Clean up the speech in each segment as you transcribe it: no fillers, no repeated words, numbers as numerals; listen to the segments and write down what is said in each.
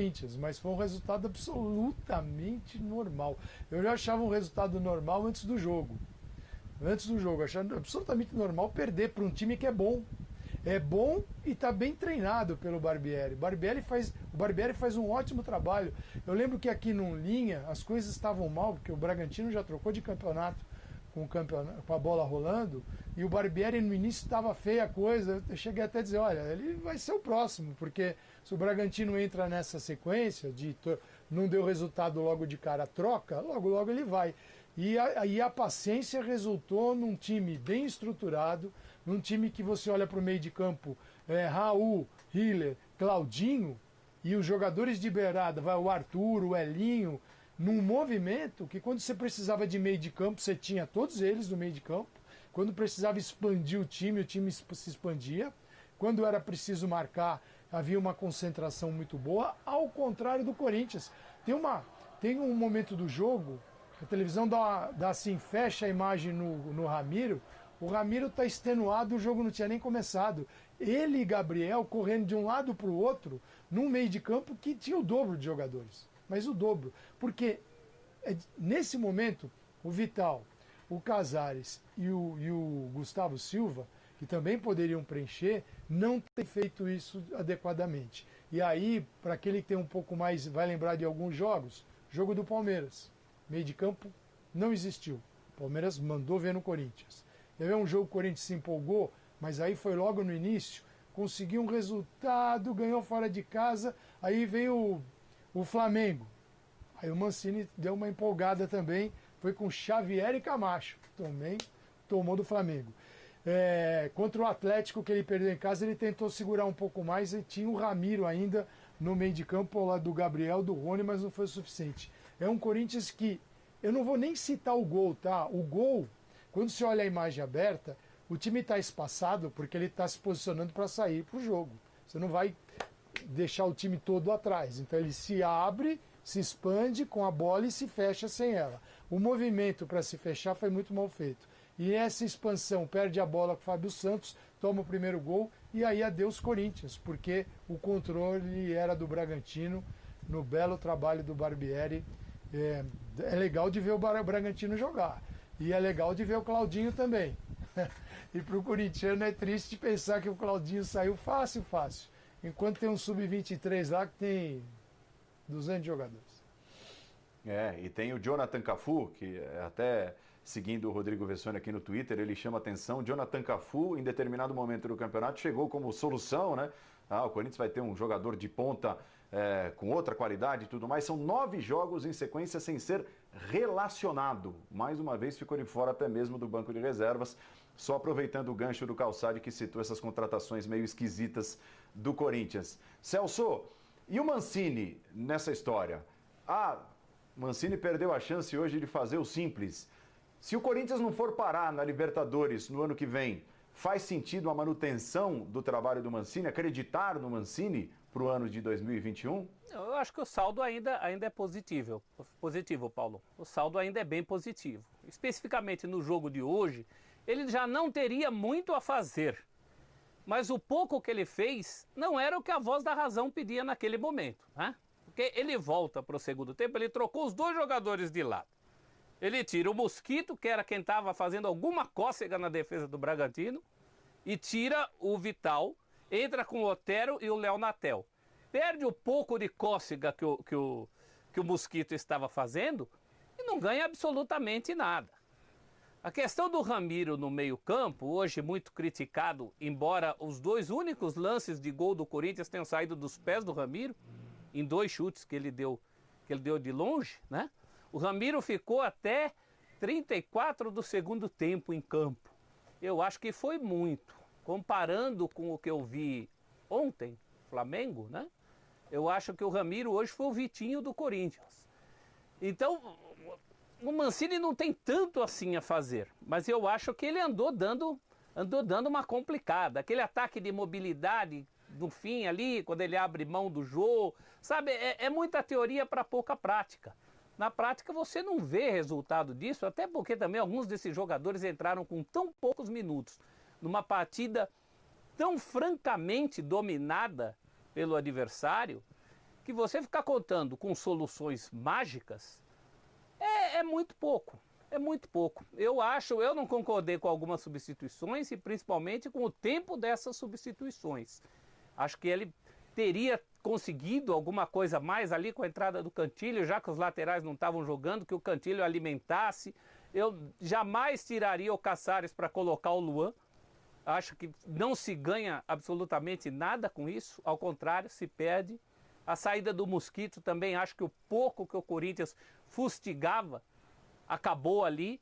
Corinthians, mas foi um resultado absolutamente normal. Eu já achava um resultado normal antes do jogo. Antes do jogo, achando absolutamente normal perder para um time que é bom. É bom e está bem treinado pelo Barbieri. O Barbieri faz um ótimo trabalho. Eu lembro que aqui no Linha as coisas estavam mal, porque o Bragantino já trocou de campeonato com a bola rolando, e o Barbieri no início estava feia a coisa. Eu cheguei até a dizer, olha, ele vai ser o próximo, porque se o Bragantino entra nessa sequência de não deu resultado logo de cara, troca, logo ele vai. E aí a paciência resultou num time bem estruturado, num time que você olha para o meio de campo, Raul, Hiller, Claudinho, e os jogadores de beirada, vai o Arthur, o Elinho, num movimento que quando você precisava de meio de campo, você tinha todos eles no meio de campo. Quando precisava expandir o time se expandia. Quando era preciso marcar, havia uma concentração muito boa, ao contrário do Corinthians. Tem um momento do jogo, a televisão dá assim, fecha a imagem no Ramiro, o Ramiro está extenuado, o jogo não tinha nem começado. Ele e Gabriel correndo de um lado para o outro, num meio de campo que tinha o dobro de jogadores. Mas o dobro. Porque nesse momento, o Vital, o Casares e o Gustavo Silva, que também poderiam preencher, não têm feito isso adequadamente. E aí, para aquele que tem um pouco mais, vai lembrar de alguns jogos, jogo do Palmeiras. Meio de campo não existiu. O Palmeiras mandou ver no Corinthians. É um jogo que o Corinthians se empolgou, mas aí foi logo no início, conseguiu um resultado, ganhou fora de casa, aí veio o Flamengo. Aí o Mancini deu uma empolgada também, foi com Xavier e Camacho, também tomou do Flamengo. Contra o Atlético, que ele perdeu em casa, ele tentou segurar um pouco mais e tinha o Ramiro ainda no meio de campo, ao lado do Gabriel, do Rony, mas não foi o suficiente. É um Corinthians que, eu não vou nem citar o gol, tá? O gol, quando você olha a imagem aberta, o time está espaçado porque ele está se posicionando para sair para o jogo. Você não vai deixar o time todo atrás. Então ele se abre, se expande com a bola e se fecha sem ela. O movimento para se fechar foi muito mal feito. E essa expansão perde a bola com o Fábio Santos, toma o primeiro gol e aí adeus Corinthians, porque o controle era do Bragantino no belo trabalho do Barbieri. É legal de ver o Bragantino jogar. E é legal de ver o Claudinho também. E para o corintiano é triste pensar que o Claudinho saiu fácil. Enquanto tem um sub-23 lá que tem 200 jogadores. E tem o Jonathan Cafu, que até seguindo o Rodrigo Vessone aqui no Twitter, ele chama atenção. Jonathan Cafu, em determinado momento do campeonato, chegou como solução, né? O Corinthians vai ter um jogador de ponta com outra qualidade e tudo mais. São 9 jogos em sequência sem ser relacionado. Mais uma vez ficou de fora até mesmo do banco de reservas. Só aproveitando o gancho do Calçade, que citou essas contratações meio esquisitas do Corinthians. Celso, e o Mancini nessa história? Mancini perdeu a chance hoje de fazer o simples. Se o Corinthians não for parar na Libertadores no ano que vem, faz sentido a manutenção do trabalho do Mancini, acreditar no Mancini para o ano de 2021? Eu acho que o saldo ainda é positivo, Paulo. O saldo ainda é bem positivo. Especificamente no jogo de hoje, ele já não teria muito a fazer. Mas o pouco que ele fez não era o que a voz da razão pedia naquele momento, né? Porque ele volta para o segundo tempo, ele trocou os 2 jogadores de lado. Ele tira o Mosquito, que era quem estava fazendo alguma cócega na defesa do Bragantino, e tira o Vital, entra com o Otero e o Léo Natel. Perde o pouco de cócega que o Mosquito estava fazendo e não ganha absolutamente nada. A questão do Ramiro no meio-campo, hoje muito criticado, embora os 2 únicos lances de gol do Corinthians tenham saído dos pés do Ramiro, em 2 chutes que ele deu de longe, né? O Ramiro ficou até 34 do segundo tempo em campo. Eu acho que foi muito. Comparando com o que eu vi ontem, Flamengo, né? Eu acho que o Ramiro hoje foi o Vitinho do Corinthians. Então, o Mancini não tem tanto assim a fazer, mas eu acho que ele andou dando uma complicada. Aquele ataque de mobilidade no fim ali, quando ele abre mão do jogo, sabe? É muita teoria para pouca prática. Na prática você não vê resultado disso, até porque também alguns desses jogadores entraram com tão poucos minutos, numa partida tão francamente dominada pelo adversário, que você ficar contando com soluções mágicas é muito pouco. É muito pouco. Eu não concordei com algumas substituições e principalmente com o tempo dessas substituições. Acho que ele teria conseguido alguma coisa a mais ali com a entrada do Cantilho, já que os laterais não estavam jogando, que o Cantilho alimentasse. Eu jamais tiraria o Caçares para colocar o Luan. Acho que não se ganha absolutamente nada com isso, ao contrário, se perde. A saída do Mosquito também, acho que o pouco que o Corinthians fustigava acabou ali.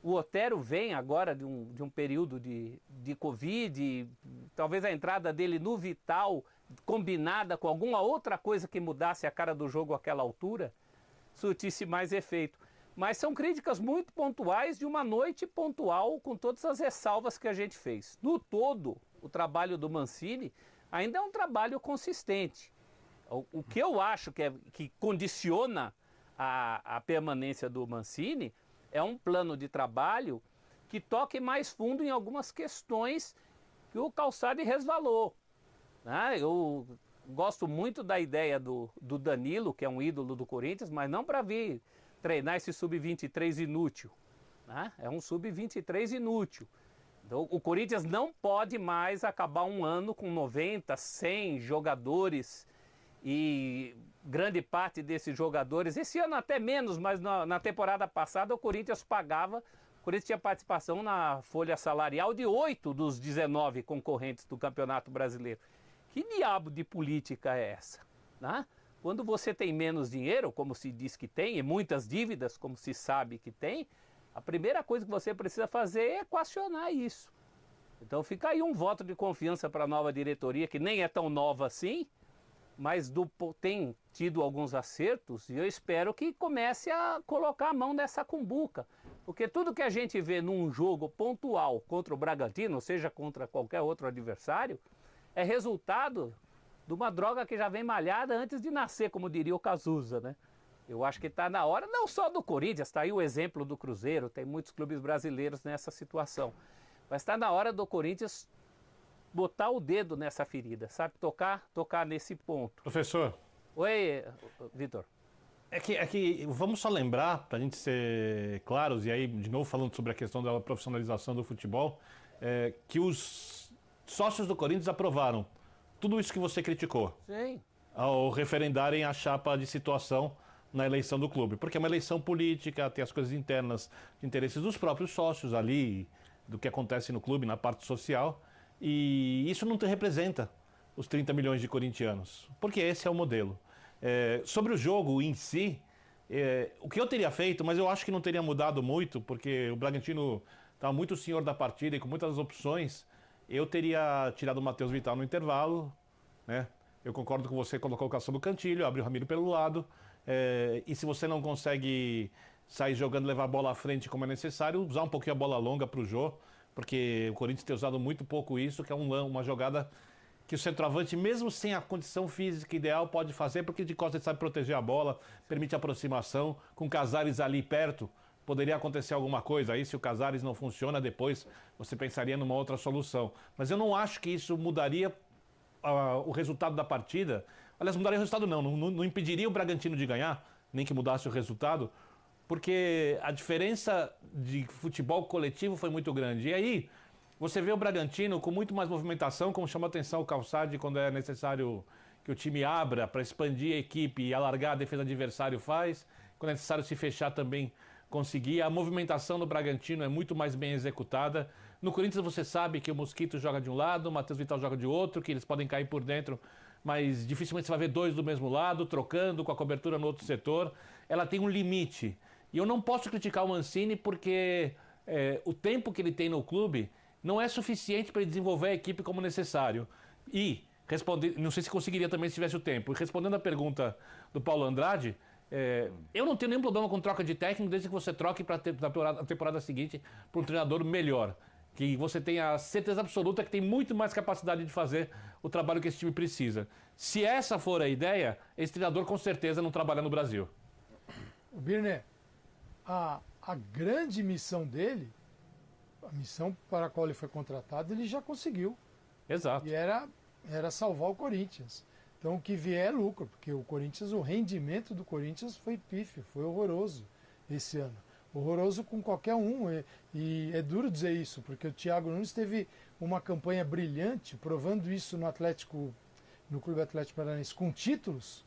O Otero vem agora de um período de Covid, talvez a entrada dele no Vital, combinada com alguma outra coisa que mudasse a cara do jogo àquela altura, surtisse mais efeito. Mas são críticas muito pontuais de uma noite pontual com todas as ressalvas que a gente fez. No todo, o trabalho do Mancini ainda é um trabalho consistente. O que eu acho que condiciona a permanência do Mancini é um plano de trabalho que toque mais fundo em algumas questões que o Calçade resvalou. Né? Eu gosto muito da ideia do Danilo, que é um ídolo do Corinthians, mas não para vir treinar esse sub-23 inútil. Né? É um sub-23 inútil. Então, o Corinthians não pode mais acabar um ano com 90, 100 jogadores e grande parte desses jogadores, esse ano até menos, mas na temporada passada o Corinthians tinha participação na folha salarial de 8 dos 19 concorrentes do Campeonato Brasileiro. Que diabo de política é essa? Né? Quando você tem menos dinheiro, como se diz que tem, e muitas dívidas, como se sabe que tem, a primeira coisa que você precisa fazer é equacionar isso. Então fica aí um voto de confiança para a nova diretoria, que nem é tão nova assim, mas tem tido alguns acertos, e eu espero que comece a colocar a mão nessa cumbuca. Porque tudo que a gente vê num jogo pontual contra o Bragantino, ou seja, contra qualquer outro adversário, é resultado de uma droga que já vem malhada antes de nascer, como diria o Cazuza, né? Eu acho que está na hora, não só do Corinthians, está aí o exemplo do Cruzeiro, tem muitos clubes brasileiros nessa situação, mas está na hora do Corinthians botar o dedo nessa ferida, sabe? Tocar nesse ponto. Professor. Oi, Vitor. É que vamos só lembrar, para a gente ser claros, e aí de novo falando sobre a questão da profissionalização do futebol, que os sócios do Corinthians aprovaram tudo isso que você criticou. Sim. Ao referendarem a chapa de situação na eleição do clube. Porque é uma eleição política, tem as coisas internas de interesses dos próprios sócios ali, do que acontece no clube, na parte social, e isso não representa os 30 milhões de corintianos, porque esse é o modelo. Sobre o jogo em si, o que eu teria feito, mas eu acho que não teria mudado muito, porque o Bragantino estava muito senhor da partida e com muitas opções, eu teria tirado o Matheus Vital no intervalo, né? Eu concordo com você, colocou o Caçamba do Cantilho, abriu o Ramiro pelo lado, e se você não consegue sair jogando, levar a bola à frente como é necessário, usar um pouquinho a bola longa para o Jô, porque o Corinthians tem usado muito pouco isso, que é uma jogada que o centroavante, mesmo sem a condição física ideal, pode fazer, porque de costas ele sabe proteger a bola, permite aproximação, com Casares ali perto, poderia acontecer alguma coisa aí, se o Casares não funciona, depois você pensaria numa outra solução. Mas eu não acho que isso mudaria o resultado da partida. Aliás, mudaria o resultado não impediria o Bragantino de ganhar, nem que mudasse o resultado, porque a diferença de futebol coletivo foi muito grande. E aí, você vê o Bragantino com muito mais movimentação, como chama a atenção o Calçade quando é necessário que o time abra para expandir a equipe e alargar a defesa do adversário faz, quando é necessário se fechar também conseguir. A movimentação no Bragantino é muito mais bem executada. No Corinthians você sabe que o Mosquito joga de um lado, o Matheus Vital joga de outro, que eles podem cair por dentro, mas dificilmente você vai ver dois do mesmo lado, trocando com a cobertura no outro setor. Ela tem um limite. E eu não posso criticar o Mancini porque o tempo que ele tem no clube não é suficiente para ele desenvolver a equipe como necessário. E, não sei se conseguiria também se tivesse o tempo. E respondendo a pergunta do Paulo Andrade, eu não tenho nenhum problema com troca de técnico, desde que você troque para a temporada seguinte para um treinador melhor. Que você tenha certeza absoluta que tem muito mais capacidade de fazer o trabalho que esse time precisa. Se essa for a ideia, esse treinador com certeza não trabalha no Brasil. Birner, a grande missão dele, a missão para a qual ele foi contratado, ele já conseguiu. Exato. E era salvar o Corinthians. Então o que vier é lucro, porque o rendimento do Corinthians foi pífio, foi horroroso esse ano. Horroroso com qualquer um. E é duro dizer isso, porque o Thiago Nunes teve uma campanha brilhante, provando isso no Clube Atlético Paranaense, com títulos,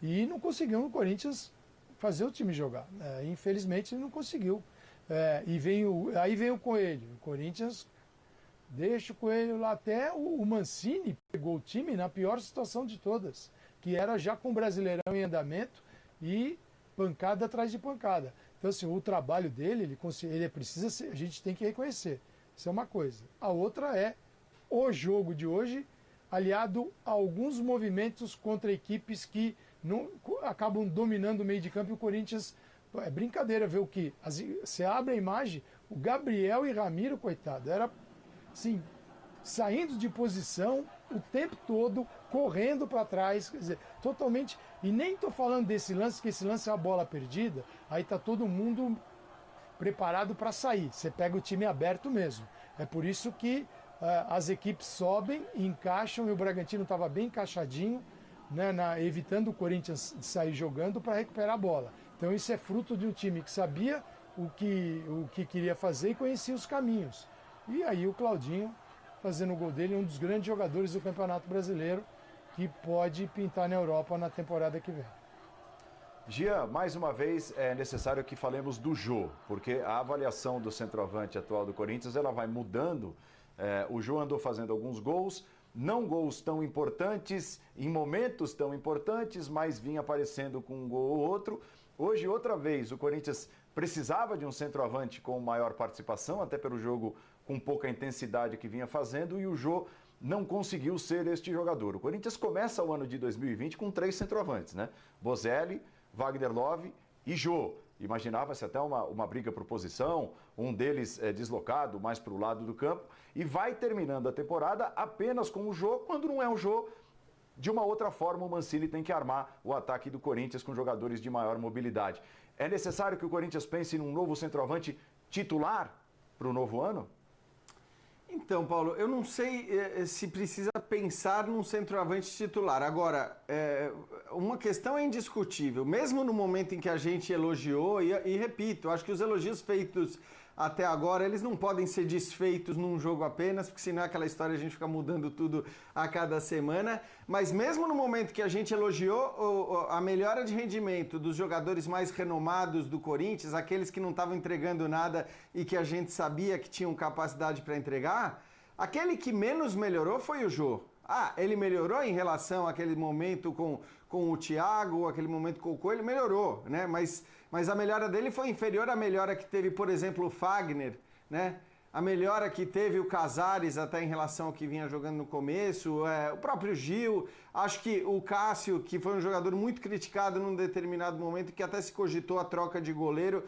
e não conseguiu no Corinthians fazer o time jogar. Infelizmente ele não conseguiu. Aí vem o Coelho. O Corinthians deixa o Coelho lá, até o Mancini pegou o time na pior situação de todas, que era já com o Brasileirão em andamento e pancada atrás de pancada. Então, assim, o trabalho dele, ele precisa ser, a gente tem que reconhecer. Isso é uma coisa. A outra é o jogo de hoje, aliado a alguns movimentos contra equipes que não, acabam dominando o meio de campo, e o Corinthians... É brincadeira ver o que... Você abre a imagem, o Gabriel e Ramiro, coitado, era assim, saindo de posição o tempo todo, correndo para trás, quer dizer, totalmente... E nem estou falando desse lance, que esse lance é uma bola perdida, aí está todo mundo preparado para sair. Você pega o time aberto mesmo. É por isso que as equipes sobem, encaixam, e o Bragantino estava bem encaixadinho, né, evitando o Corinthians de sair jogando para recuperar a bola. Então isso é fruto de um time que sabia o que queria fazer e conhecia os caminhos. E aí o Claudinho, fazendo o gol dele, um dos grandes jogadores do Campeonato Brasileiro, que pode pintar na Europa na temporada que vem. Gia, mais uma vez é necessário que falemos do Jô, porque a avaliação do centroavante atual do Corinthians, ela vai mudando. O Jô andou fazendo alguns gols, não gols tão importantes, em momentos tão importantes, mas vinha aparecendo com um gol ou outro. Hoje, outra vez, o Corinthians precisava de um centroavante com maior participação, até pelo jogo com pouca intensidade que vinha fazendo, e o Jô não conseguiu ser este jogador. O Corinthians começa o ano de 2020 com 3 centroavantes, né? Bozelli, Wagner Love e Jô. Imaginava-se até uma briga por posição, um deles deslocado mais para o lado do campo, e vai terminando a temporada apenas com o Jô. Quando não é o Jô, de uma outra forma o Mancini tem que armar o ataque do Corinthians com jogadores de maior mobilidade. É necessário que o Corinthians pense num novo centroavante titular para o novo ano? Então, Paulo, eu não sei se precisa pensar num centroavante titular. Agora, uma questão é indiscutível. Mesmo no momento em que a gente elogiou, e repito, acho que os elogios feitos até agora, eles não podem ser desfeitos num jogo apenas, porque senão é aquela história, a gente fica mudando tudo a cada semana. Mas mesmo no momento que a gente elogiou a melhora de rendimento dos jogadores mais renomados do Corinthians, aqueles que não estavam entregando nada e que a gente sabia que tinham capacidade para entregar, aquele que menos melhorou foi o Jô. Ele melhorou em relação àquele momento com o Thiago, aquele momento com o Coelho, melhorou, né? Mas a melhora dele foi inferior à melhora que teve, por exemplo, o Fagner, né? A melhora que teve o Casares até em relação ao que vinha jogando no começo, o próprio Gil, acho que o Cássio, que foi um jogador muito criticado num determinado momento, que até se cogitou a troca de goleiro,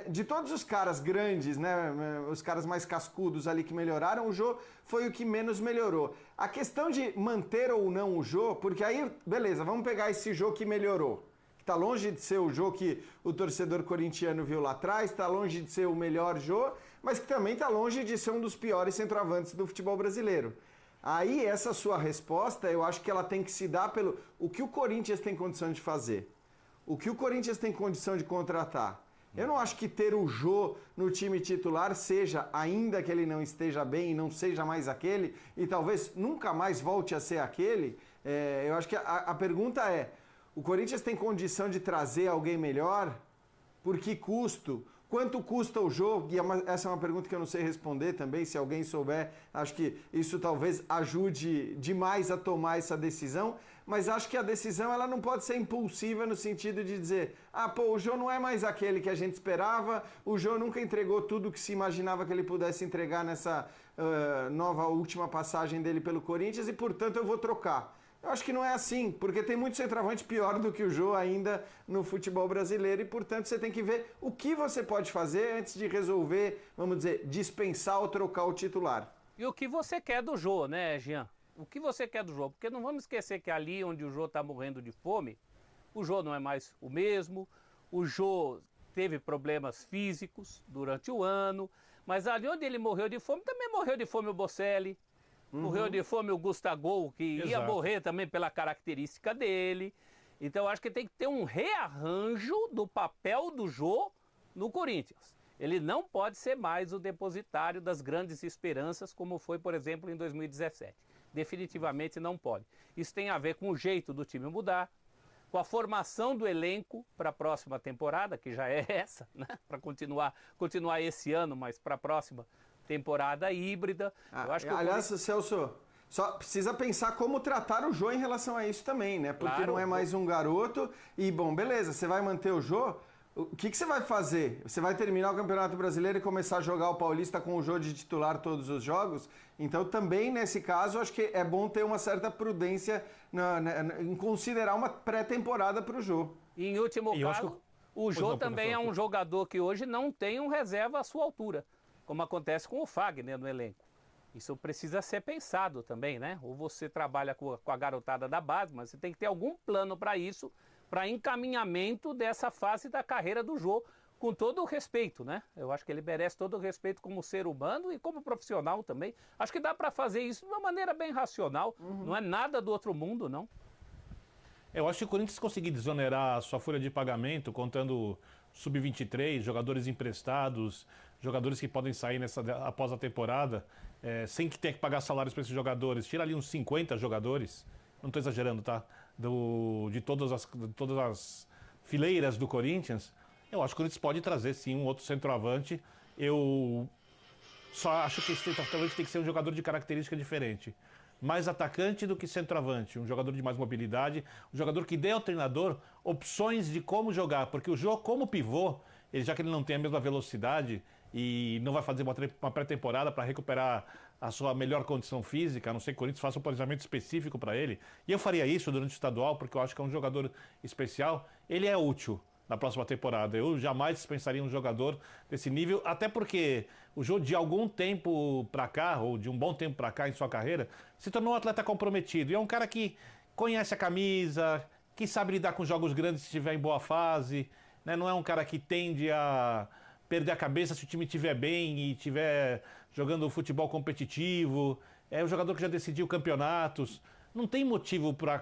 de todos os caras grandes, né, os caras mais cascudos ali que melhoraram, o Jô foi o que menos melhorou. A questão de manter ou não o Jô, porque aí, beleza, vamos pegar esse Jô que melhorou. Está longe de ser o Jô que o torcedor corintiano viu lá atrás, está longe de ser o melhor Jô, mas que também está longe de ser um dos piores centroavantes do futebol brasileiro. Aí essa sua resposta, eu acho que ela tem que se dar pelo o que o Corinthians tem condição de fazer, o que o Corinthians tem condição de contratar. Eu não acho que ter o Jô no time titular seja, ainda que ele não esteja bem e não seja mais aquele, e talvez nunca mais volte a ser aquele, eu acho que a pergunta é, o Corinthians tem condição de trazer alguém melhor? Por que custo? Quanto custa o jogo? E essa é uma pergunta que eu não sei responder também, se alguém souber, acho que isso talvez ajude demais a tomar essa decisão, mas acho que a decisão ela não pode ser impulsiva no sentido de dizer, o Jô não é mais aquele que a gente esperava, o Jô nunca entregou tudo que se imaginava que ele pudesse entregar nessa nova última passagem dele pelo Corinthians e, portanto, eu vou trocar. Eu acho que não é assim, porque tem muito centroavante pior do que o Jô ainda no futebol brasileiro e, portanto, você tem que ver o que você pode fazer antes de resolver, vamos dizer, dispensar ou trocar o titular. E o que você quer do Jô, né, Jean? O que você quer do Jô? Porque não vamos esquecer que ali onde o Jô está morrendo de fome, o Jô não é mais o mesmo, o Jô teve problemas físicos durante o ano, mas ali onde ele morreu de fome, também morreu de fome o Bocelli, Morreu de fome o Gustavo, que ia Exato. morrer também pela característica dele. Então, eu acho que tem que ter um rearranjo do papel do Jô no Corinthians. Ele não pode ser mais o depositário das grandes esperanças, como foi, por exemplo, em 2017. Definitivamente não pode. Isso tem a ver com o jeito do time mudar, com a formação do elenco para a próxima temporada, que já é essa, né? Para continuar esse ano, mas para a próxima temporada híbrida. Eu acho que aliás, Celso, só precisa pensar como tratar o Jô em relação a isso também, né? Porque Claro. não é mais um garoto e, bom, beleza, você vai manter o Jô. O que você vai fazer? Você vai terminar o Campeonato Brasileiro e começar a jogar o Paulista com o Jô de titular todos os jogos? Então, também nesse caso, acho que é bom ter uma certa prudência em considerar uma pré-temporada para o Jô. E em último E eu acho caso, que- o Pois Jô não, também é professor. um jogador que hoje não tem um reserva à sua altura, como acontece com o Fagner no elenco. Isso precisa ser pensado também, né? Ou você trabalha com a garotada da base, mas você tem que ter algum plano para isso, para encaminhamento dessa fase da carreira do Jô, com todo o respeito, né? Eu acho que ele merece todo o respeito como ser humano e como profissional também. Acho que dá para fazer isso de uma maneira bem racional, não é nada do outro mundo, não. Eu acho que o Corinthians conseguir desonerar a sua folha de pagamento, contando sub-23, jogadores emprestados, jogadores que podem sair após a temporada, sem que tenha que pagar salários para esses jogadores. Tira ali uns 50 jogadores, não estou exagerando, tá? De todas as fileiras do Corinthians. Eu acho que o Corinthians pode trazer, sim, um outro centroavante. Eu só acho que esse centroavante tem que ser um jogador de característica diferente. Mais atacante do que centroavante, um jogador de mais mobilidade, um jogador que dê ao treinador opções de como jogar, porque o jogo como pivô, já que ele não tem a mesma velocidade e não vai fazer uma pré-temporada para recuperar a sua melhor condição física, a não ser que o Corinthians faça um planejamento específico para ele, e eu faria isso durante o estadual, porque eu acho que é um jogador especial, ele é útil na próxima temporada. Eu jamais dispensaria um jogador desse nível, até porque o jogo de algum tempo pra cá, ou de um bom tempo pra cá em sua carreira, se tornou um atleta comprometido. E é um cara que conhece a camisa, que sabe lidar com jogos grandes se estiver em boa fase, né? Não é um cara que tende a perder a cabeça se o time estiver bem e estiver jogando futebol competitivo. É um jogador que já decidiu campeonatos. Não tem motivo para...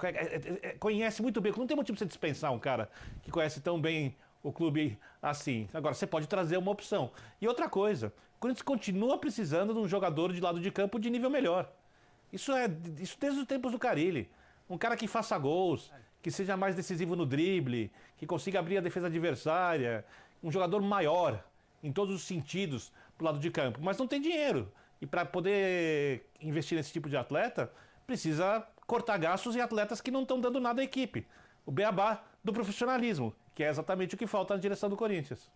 Conhece muito bem. Não tem motivo para você dispensar um cara que conhece tão bem o clube assim. Agora, você pode trazer uma opção. E outra coisa, o Corinthians continua precisando de um jogador de lado de campo de nível melhor. Isso desde os tempos do Carille. Um cara que faça gols, que seja mais decisivo no drible, que consiga abrir a defesa adversária. Um jogador maior, em todos os sentidos, pro lado de campo. Mas não tem dinheiro. E para poder investir nesse tipo de atleta, precisa cortar gastos em atletas que não estão dando nada à equipe. O beabá do profissionalismo, que é exatamente o que falta na direção do Corinthians.